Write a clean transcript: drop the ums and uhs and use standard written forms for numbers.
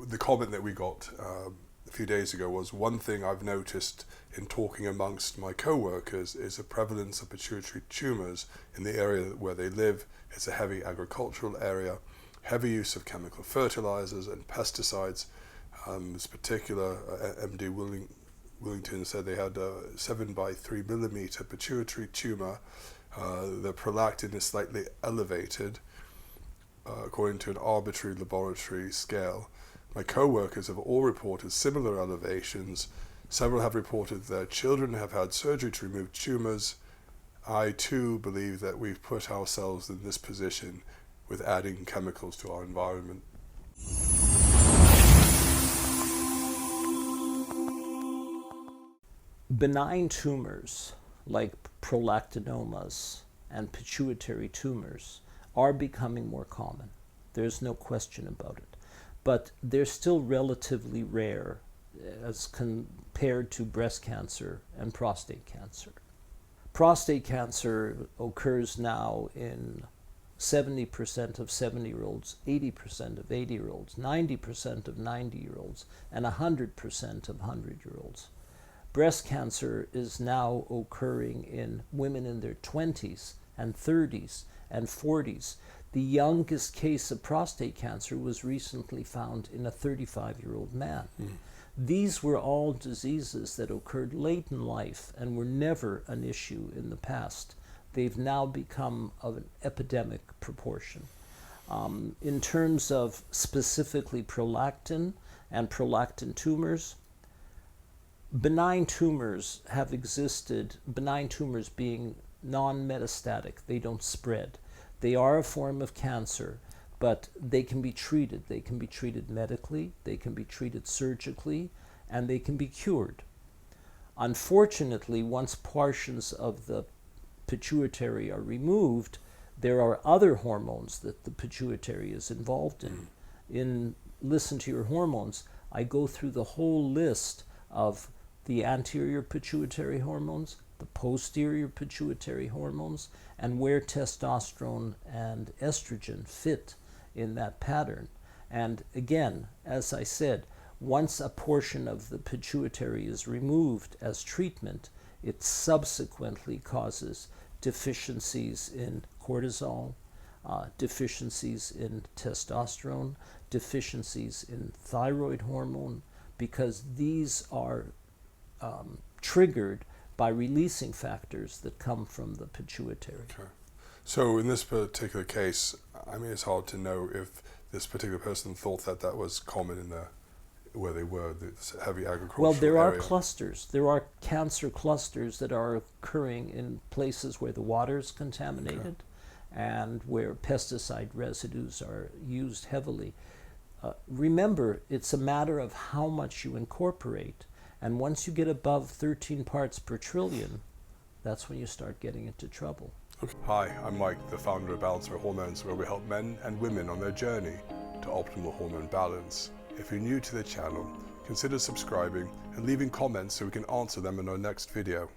the comment that we got a few days ago was, one thing I've noticed in talking amongst my co-workers is a prevalence of pituitary tumours in the area where they live. It's a heavy agricultural area, heavy use of chemical fertilizers and pesticides. This particular MD Willington said they had a 7 by 3 millimeter pituitary tumour. The prolactin is slightly elevated according to an arbitrary laboratory scale. My co-workers have all reported similar elevations. Several have reported their children have had surgery to remove tumours. I too believe that we've put ourselves in this position with adding chemicals to our environment. Benign tumors like prolactinomas and pituitary tumors are becoming more common. There's no question about it. But they're still relatively rare as compared to breast cancer and prostate cancer. Prostate cancer occurs now in 70% of 70-year-olds, 80% of 80-year-olds, 90% of 90-year-olds, and 100% of 100-year-olds. Breast cancer is now occurring in women in their 20s and 30s and 40s. The youngest case of prostate cancer was recently found in a 35-year-old man. These were all diseases that occurred late in life and were never an issue in the past. They've now become of an epidemic proportion. In terms of specifically prolactin and prolactin tumors, benign tumors have existed, benign tumors being non-metastatic, they don't spread. They are a form of cancer, but they can be treated. They can be treated medically, they can be treated surgically, and they can be cured. Unfortunately, once portions of the pituitary are removed, there are other hormones that the pituitary is involved in. In Listen to Your Hormones, I go through the whole list of the anterior pituitary hormones, the posterior pituitary hormones, and where testosterone and estrogen fit in that pattern. And again, as I said, once a portion of the pituitary is removed as treatment, it subsequently causes deficiencies in cortisol, deficiencies in testosterone, deficiencies in thyroid hormone, because these are triggered by releasing factors that come from the pituitary. Okay. So in this particular case, I mean, it's hard to know if this particular person thought that that was common in where they were, this heavy agricultural Well, there are area. clusters. There are cancer clusters that are occurring in places where the water is contaminated and where pesticide residues are used heavily. Remember, it's a matter of how much you incorporate. And once you get above 13 parts per trillion, that's when you start getting into trouble. Okay. Hi, I'm Mike, the founder of Balance Our Hormones, where we help men and women on their journey to optimal hormone balance. If you're new to the channel, consider subscribing and leaving comments so we can answer them in our next video.